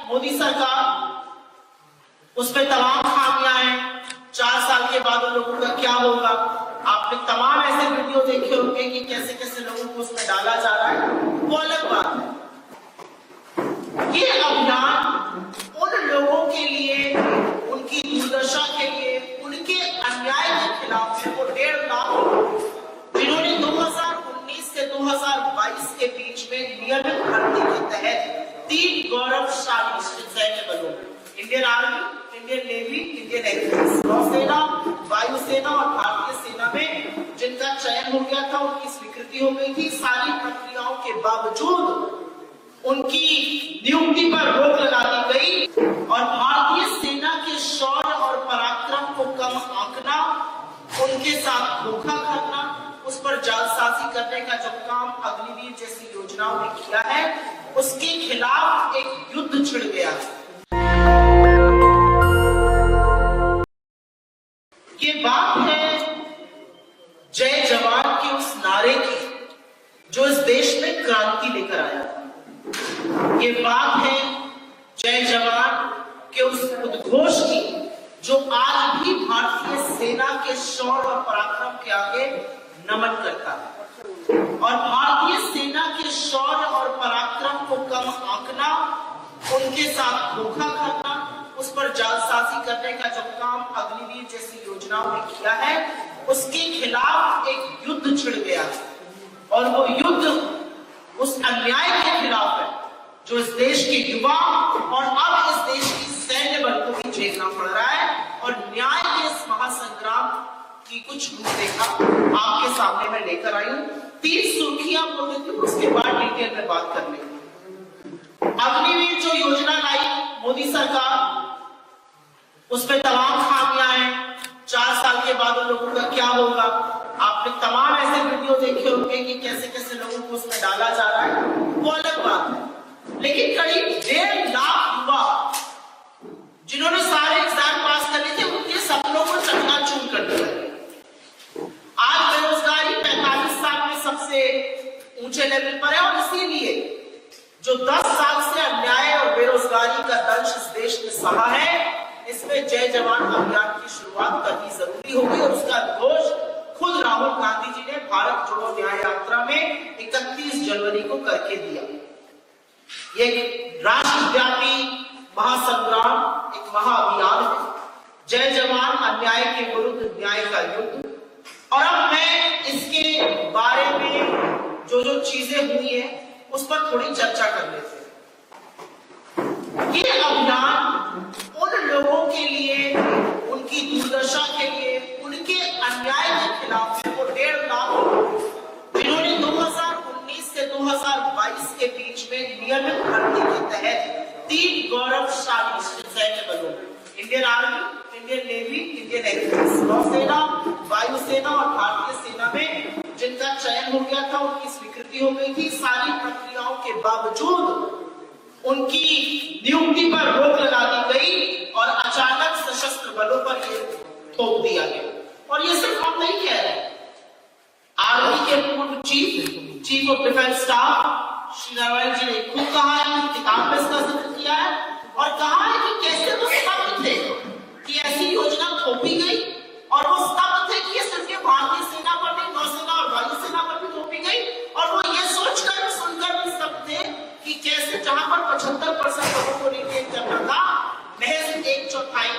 मोदी सरकार, उसमें तमाम खामियां हैं। 4 साल के बाद उन लोगों का क्या होगा? आपने तमाम ऐसे वीडियो देखे होंगे कि कैसे कैसे लोगों को उसमें डाला जा रहा है, वो अलग बात है। ये अभियान उन लोगों के लिए, उनकी दुर्दशा के लिए, उनके अन्याय के खिलाफ है। वो 1.5 लाख जिन्होंने 2019 से 2022 के बीच में नियमित भर्ती के तहत 3 गौरवशाली सैन्य बलों, Indian army, Indian navy, Indian air force, नौसेना, वायुसेना और भारतीय सेना में जिनका चयन हो गया था, उनकी स्वीकृति हो गई थी। सारी प्रक्रियाओं के बावजूद उनकी नियुक्ति पर रोक लगा दी गई और भारतीय सेना के शौर्य और पराक्रम को कम आंकना, उनके साथ धोखा करना, उस पर जालसाजी करने का जो काम अग्निवीर जैसी योजनाओं ने किया है, उसके खिलाफ एक युद्ध छिड़ गया। ये बात है जय जवान के उस नारे की जो इस देश में क्रांति लेकर आया। ये बात है जय जवान के उस उद्घोष की जो आज भी भारतीय सेना के शौर्य और पराक्रम के आगे नमन करता है। और भारतीय सेना के शौर्य और पराक्रम को कम आंकना, उनके साथ धोखा करना, उस पर जालसाजी करने का जो काम अग्निवीर जैसी योजनाओं ने किया है, उसके खिलाफ एक युद्ध छिड़ गया। और वो युद्ध उस अन्याय के खिलाफ है जो इस देश के युवा और अब इस देश की सैन्य बल को भी झेलना पड़ रहा है। और न्याय के इस महासंग्राम की कुछ रूपरेखा आपके सामने मैं लेकर आई हूं। 3 सुर्खियां बोल देती हूं, उसके बाद डिटेल में बात कर लेंगे। अग्निवीर जो योजना लाई मोदी सरकार, उसमें तमाम खामियां हैं। 4 साल के बाद उन लोगों का क्या होगा? आपने तमाम ऐसे वीडियो देखे होंगे कि कैसे कैसे लोगों को उसमें डाला जा रहा है, वो अलग बात है। लेकिन करीब 1.5 लाख युवा जिन्होंने सारे एग्जाम पास करने थे, उनके सपनों को चकनाचूर कर दिया। आज बेरोजगारी 45 साल में सबसे ऊंचे लेवल पर है। और इसीलिए जो 10 साल से अन्याय और बेरोजगारी का दंश इस देश ने सहा है, इसमें जय जवान अभियान की शुरुआत करनी जरूरी होगी। और उसका घोष खुद राहुल गांधी जी ने भारत जोड़ो न्याय यात्रा में 31 जनवरी को करके दिया। ये राष्ट्रव्यापी महासंग्राम, एक महाअभियान है। जय जवान अन्याय के विरुद्ध न्याय का युद्ध। और अब मैं इसके बारे में जो जो चीजें हुई है उस पर थोड़ी चर्चा कर लेते हैं। ये अभियान उन लोगों के लिए, उनकी दुर्दशा के लिए, उनके अन्याय के खिलाफ है। वो 1.5 लाख जिन्होंने 2019 से 2022 के बीच में नियमित भर्ती के तहत 3 गौरवशाली सैन्य बलों, Indian army, Indian navy, Indian air force, नौसेना, वायुसेना और भारतीय सेना में जिनका चयन हो गया था, उनकी स्वीकृति हो गई थी। सारी प्रक्रियाओं के बावजूद उनकी नियुक्ति पर रोक लगा दी गई और अचानक सशस्त्र बलों पर यह थोप दिया गया। और ये सिर्फ हम नहीं कह रहे, आर्मी के पूर्व chief of defence staff Shri Naravane ji ने खुद कहा है, किताब में इसका जिक्र किया है और कहा है कि कैसे वो स्तब्ध थे कि ऐसी योजना थोपी गई। और वो स्तब्ध थे कि ये सिर्फ भारतीय सेना पर नहीं, नौसेना और वायुसेना पर भी थोपी गई। और वो ये सोचकर सुनकर भी स्तब्ध थे कि कैसे जहां पर 75% लोगों को रिटेन करना था, महज 1/4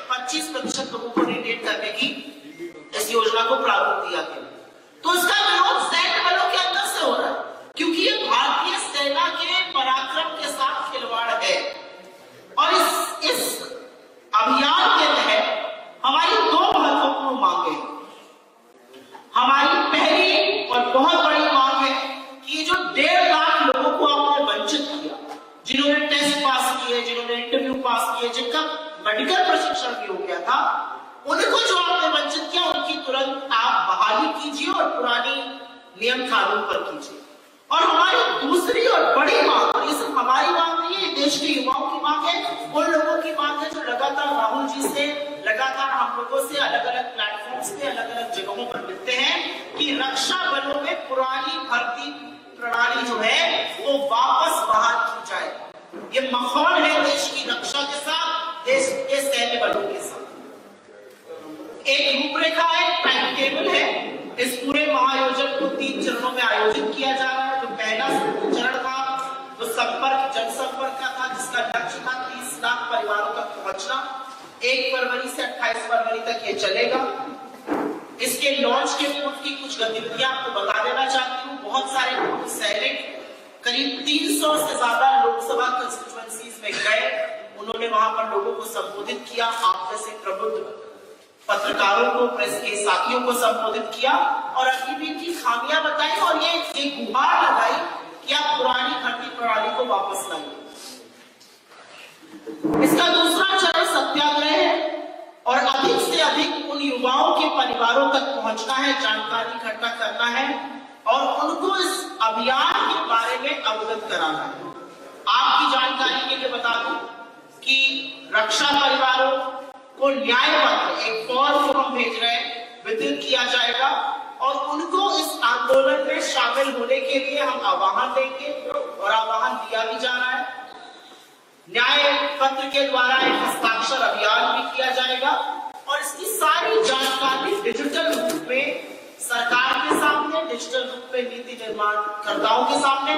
25% लोगों को रिटेन करने की इस योजना को प्रारूप दिया गया। तो इसका विरोध सैन्य बलों के अंदर से हो रहा है, क्योंकि ये भारतीय सेना के पराक्रम के साथ खिलवाड़ है। और इस अभियान के तहत हमारी 2 महत्वपूर्ण मांगे। हमारी पहली और बहुत बड़ी मांग है कि ये जो 1.5 लाख लोगों को आपने वंचित किया, जिन्होंने टेस्ट पास किए, जिन्होंने इंटरव्यू पास किए, जिनका मेडिकल प्रशिक्षण भी हो गया था, उनको जो आपने वंचित किया, उनकी तुरंत आप बहाली कीजिए और पुरानी नियम कानून पर कीजिए। और हमारी दूसरी और बड़ी मांग, और ये सिर्फ हमारी मांग नहीं है, देश के युवाओं की मांग है, उन लोगों की मांग है जो लगातार राहुल जी से, लगातार हम लोगों से अलग अलग प्लेटफॉर्म्स पे, अलग अलग जगहों पर मिलते हैं कि रक्षा बलों में पुरानी भर्ती प्रणाली जो है वो वापस बहाल की जाए। ये माहौल है देश की रक्षा के साथ, देश के सैन्य बलों के साथ। एक रूपरेखा है, टाइम टेबल है। इस पूरे महाआयोजन को 3 चरणों में आयोजित किया जा रहा है। जो पहला चरण था वो संपर्क, जनसंपर्क का था, जिसका लक्ष्य था 30 लाख परिवारों तक पहुंचना। 1 फरवरी से 28 फरवरी तक ये चलेगा। इसके लॉन्च के पूर्व की कुछ गतिविधियां आपको बता देना चाहती हूँ। बहुत सारे सैनिक करीब 300 से ज्यादा लोकसभा कंस्टिट्यूएंसीज में गए। उन्होंने वहां पर लोगों को संबोधित किया। आप जैसे प्रबुद्ध पत्रकारों को, प्रेस के साथियों को संबोधित किया और अपनी भी इनकी खामियां बताई और ये गुहार लगाई कि आप पुरानी भर्ती प्रणाली को वापस लाइए। इसका दूसरा चरण सत्याग्रह है और अधिक से अधिक उन युवाओं के परिवारों तक पहुंचना है, जानकारी इकट्ठा करना है और उनको इस अभियान के बारे में अवगत कराना है। आपकी जानकारी के लिए बता दूं कि रक्षा परिवारों को न्याय पत्र, एक फॉर्म को हम भेज रहे हैं, वितरित किया जाएगा और उनको इस आंदोलन में शामिल होने के लिए हम आह्वान देंगे और आह्वान दिया भी जा रहा है। न्याय पत्र के द्वारा एक हस्ताक्षर अभियान भी किया जाएगा और इसकी सारी जानकारी डिजिटल रूप में सरकार के सामने, डिजिटल रूप में नीति निर्माणकर्ताओं के सामने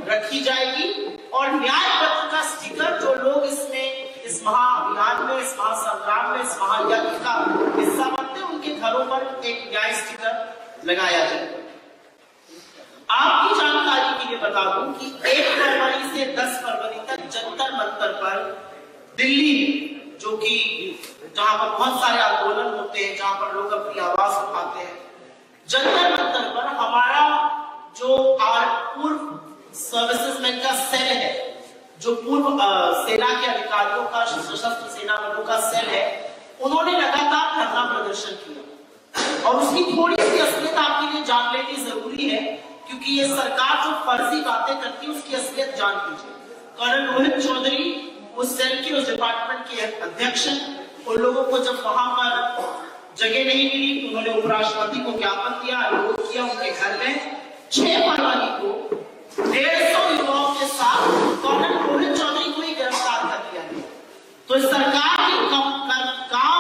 रखी जाएगी और न्याय पत्र का स्टिकर जो लोग इसमें, इस महाअभियान में, इस महासंग्राम में, इस महायज्ञ का हिस्सा बनते हैं, उनके घरों पर एक न्याय स्टिकर लगाया जाएगा। आपकी जानकारी के लिए बता दूं कि 1 फरवरी से 10 फरवरी तक जंतर मंतर पर दिल्ली में, जो कि जहां पर बहुत सारे आंदोलन होते हैं, जहां पर लोग अपनी आवाज उठाते हैं, जंतर मंतर पर हमारा जो पूर्व सर्विसेजमैन का सेल है, जो पूर्व सेना के अधिकारियों का, सशस्त्र सेना बलों का सेल है, उन्होंने लगातार धरना प्रदर्शन किया और उसकी थोड़ी सी असलियत आपके लिए जान लेनी जरूरी है, क्योंकि ये सरकार जो फर्जी बातें करती है उसकी असलियत जान लीजिए। कर्नल रोहित चौधरी उस सेल के, उस डिपार्टमेंट के अध्यक्ष हैं। उन लोगों को जब वहां पर जगह नहीं मिली तो उन्होंने उपराष्ट्रपति को ज्ञापन दिया, अनुरोध किया। उनके घर में 6 फरवरी को 150 युवाओं के साथ कर्नल रोहित चौधरी को ही गिरफ्तार कर दिया गया। तो सरकार की काम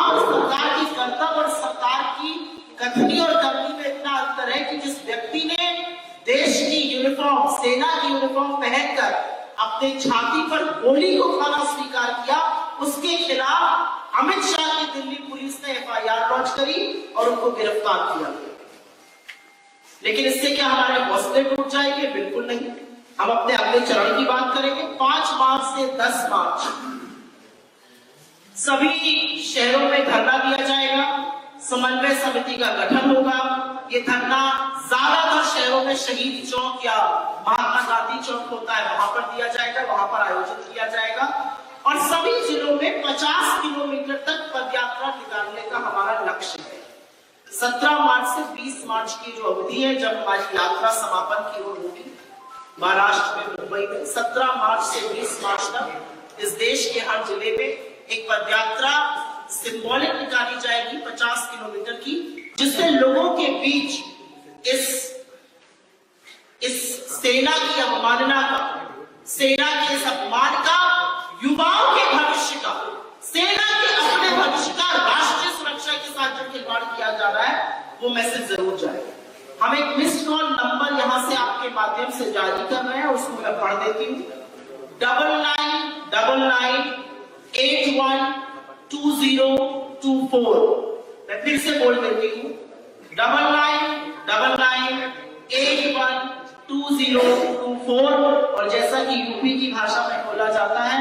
और सरकार की कर्तव्य और सरकार की कथनी और करनी में इतना अंतर है कि जिस व्यक्ति ने देश की यूनिफॉर्म, सेना की यूनिफॉर्म पहनकर अपने छाती पर गोली को खाना स्वीकार किया, उसके खिलाफ अमित शाह की दिल्ली पुलिस ने FIR लॉन्च करी और उनको गिरफ्तार किया। लेकिन इससे क्या हमारे हौसले टूट जाएंगे? बिल्कुल नहीं। हम अपने अगले चरण की बात करेंगे। 5 मार्च से 10 मार्च सभी शहरों में धरना दिया जाएगा। समन्वय समिति का गठन होगा। ये धरना ज्यादातर शहरों में शहीद चौक या महात्मा गांधी चौक होता है, वहां पर दिया जाएगा, वहां पर आयोजित किया जाएगा और सभी जिलों में 50 किलोमीटर तक पदयात्रा निकालने का हमारा लक्ष्य है। 17 मार्च से 20 मार्च की जो अवधि है, जब हमारी यात्रा समापन की ओर होगी महाराष्ट्र में, मुंबई में, 17 मार्च से 20 मार्च तक इस देश के हर जिले में एक पदयात्रा सिंबॉलिक निकाली जाएगी 50 किलोमीटर की, जिससे लोगों के बीच इस सेना की अवमानना का, सेना के इस अपमान का, युवाओं के भविष्य का, सेना के अपने भविष्य का, राष्ट्रीय सुरक्षा के साथ जो खिलवाड़ किया जा रहा है, वो मैसेज जरूर जाए। हम एक मिस्ड कॉल नंबर यहां से आपके माध्यम से जारी कर रहे हैं, उसको मैं पढ़ देती हूँ। 9999812024। मैं फिर से बोल देती हूँ, 9999812024। और जैसा कि यूपी की भाषा में बोला जाता है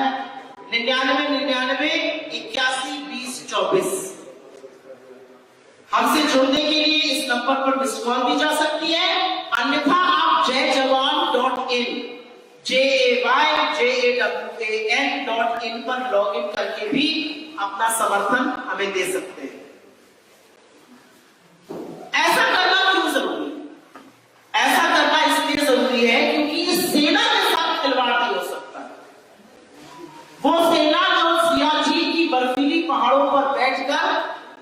9999812024। हमसे जुड़ने के लिए इस नंबर पर मिस कॉल दी जा सकती है, अन्यथा आप jayjawan.in JAYJAWAN.in पर लॉगिन करके भी अपना समर्थन हमें दे सकते हैं। ऐसा करना क्यों जरूरी है? ऐसा करना इसलिए जरूरी है क्योंकि ये सेना के साथ खिलवाड़ नहीं हो सकता। वो सेना जो सियाचिन की बर्फीली पहाड़ों पर बैठकर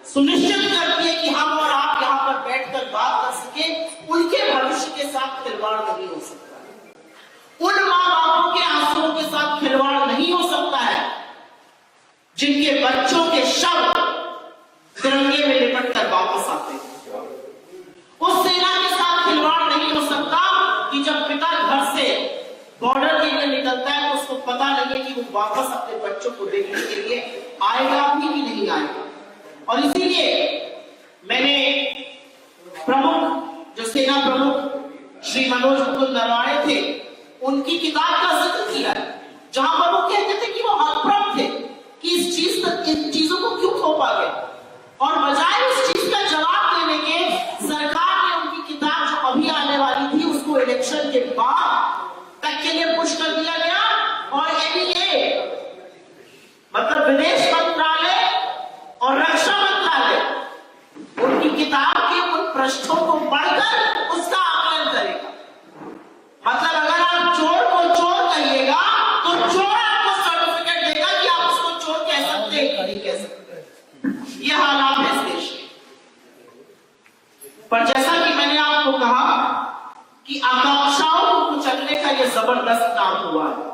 सुनिश्चित करती है कि हम और आप यहां पर बैठकर बात कर सके, उनके भविष्य के साथ खिलवाड़ नहीं हो सकता। उन मां बापों के आंसुओं के साथ खिलवाड़ नहीं कर वापस आते हैं। उस सेना के साथ खिलवाड़ नहीं हो सकता कि जब पिता घर से बॉर्डर के लिए निकलता है तो उसको पता नहीं है कि वो वापस अपने बच्चों को देखने के लिए आएगा भी कि नहीं आएगा। और इसीलिए मैंने प्रमुख, जो सेना प्रमुख श्री मनोज मुकुंद नरवाणे थे, उनकी किताब का जिक्र किया है, जहां पर वो कहते थे कि वो हतप्रभ थे कि इन चीजों को क्यों थोपा गया, और बजाय उस चीज का जवाब देने के सरकार ने उनकी किताब जो अभी आने वाली थी उसको इलेक्शन के बाद तक के लिए पुश कर दिया गया। और एनडीए मतलब विदेश मंत्रालय और रक्षा मंत्रालय उनकी किताब के उन पृष्ठों को पढ़कर उसका आकलन करेगा। मतलब अगर आप चोर को चोर कहिएगा तो चोर आपको सर्टिफिकेट देगा कि आप उसको चोर कह सकते हैं नहीं कह सकते। ये हालात है इस देश के। पर जैसा कि मैंने आपको कहा कि आकांक्षाओं को कुचलने का यह जबरदस्त काम हुआ है,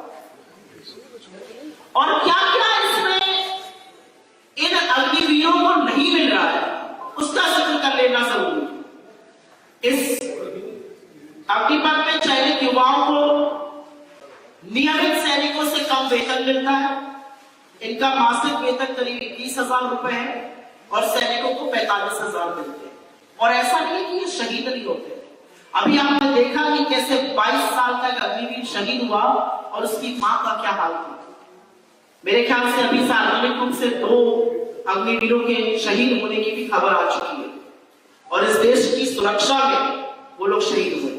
और क्या क्या इसमें इन अग्निवीरों को नहीं मिल रहा है उसका जिक्र कर लेना जरूरी है। इस अग्निपथ में चयनित युवाओं को नियमित सैनिकों से कम वेतन मिलता है। इनका मासिक वेतन करीब 21,000 रुपए है और सैनिकों को 45,000 मिलते हैं। और ऐसा नहीं है कि ये शहीद नहीं होते। अभी आपने देखा कि कैसे 22 साल तक अग्निवीर शहीद हुआ और उसकी मां का क्या हाल था। मेरे ख्याल से अभी सार्वजनिक रूप से 2 अग्निवीरों के शहीद होने की भी खबर आ चुकी है, और इस देश की सुरक्षा में वो लोग शहीद हुए।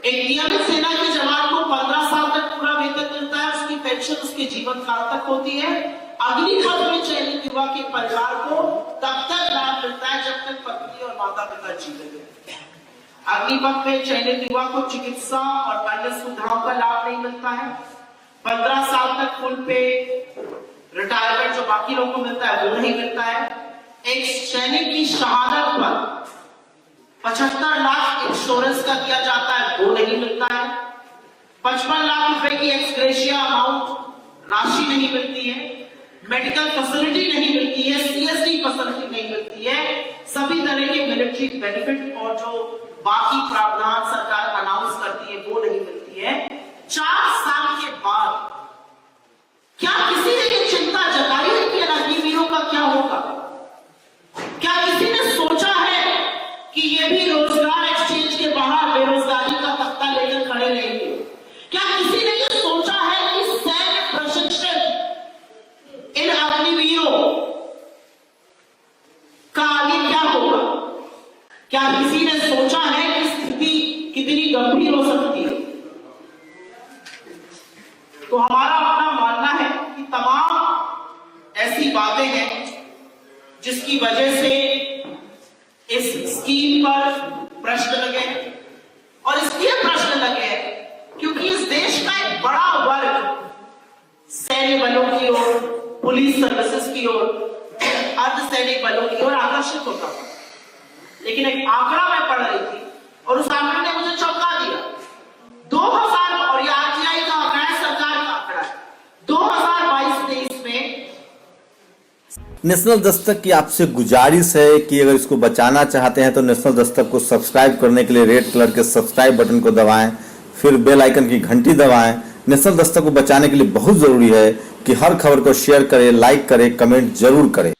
एक नियमित सेना के जवान को 15 साल तक पूरा वेतन मिलता है, उसकी पेंशन उसके जीवन काल तक होती है। अग्निपथ में चयनित युवा के परिवार को तब तक लाभ मिलता है जब तक पत्नी और माता पिता जीवित हैं। अग्निपथ में चयनित युवा को चिकित्सा और अन्य सुविधाओं का लाभ नहीं मिलता है। 15 साल तक फुल पे रिटायरमेंट जो बाकी लोगों को मिलता है वो नहीं मिलता है। एक सैनिक की शहादत पर 75 लाख इंश्योरेंस का दिया जाता है, वो नहीं मिलता है। 55 लाख रुपए की एक्सग्रेशिया अमाउंट राशि नहीं मिलती है। मेडिकल फैसिलिटी नहीं मिलती है, सीएसडी फैसिलिटी नहीं मिलती है। सभी तरह के मिलिट्री बेनिफिट और जो बाकी प्रावधान सरकार अनाउंस करती है वो नहीं मिलती है। 4 साल के बाद क्या किसी ने ये चिंता जताई है कि अग्निवीरों का क्या होगा? क्या किसी ने सोचा है कि ये भी रोजगार एक्सचेंज के बाहर बेरोजगारी का तख्ता लेकर खड़े रहेंगे? क्या किसी ने ये सोचा है कि सैन्य प्रशिक्षण इन अग्निवीरों का आगे क्या होगा? क्या किसी ने सोचा है कि स्थिति कितनी गंभीर हो सकती है? तो हमारा अपना मानना है कि तमाम ऐसी बातें हैं जिसकी वजह से इस स्कीम पर प्रश्न लगे, और इसलिए प्रश्न लगे क्योंकि इस देश का एक बड़ा वर्ग सैन्य बलों की ओर, पुलिस सर्विसेज की ओर, अर्धसैनिक बलों की ओर आकर्षित होता था। लेकिन एक आंकड़ा मैं पढ़ रही थी और उस आंकड़े ने मुझे चौंका दिया। 2000, और यह आरटीआई का आंकड़ा है, सरकार का आंकड़ा है, 2022-23 में। नेशनल दस्तक की आपसे गुजारिश है कि अगर इसको बचाना चाहते हैं तो नेशनल दस्तक को सब्सक्राइब करने के लिए रेड कलर के सब्सक्राइब बटन को दबाएं, फिर बेल आइकन की घंटी दबाएं। नेशनल दस्तक को बचाने के लिए बहुत जरूरी है कि हर खबर को शेयर करें, लाइक करें, कमेंट जरूर करें।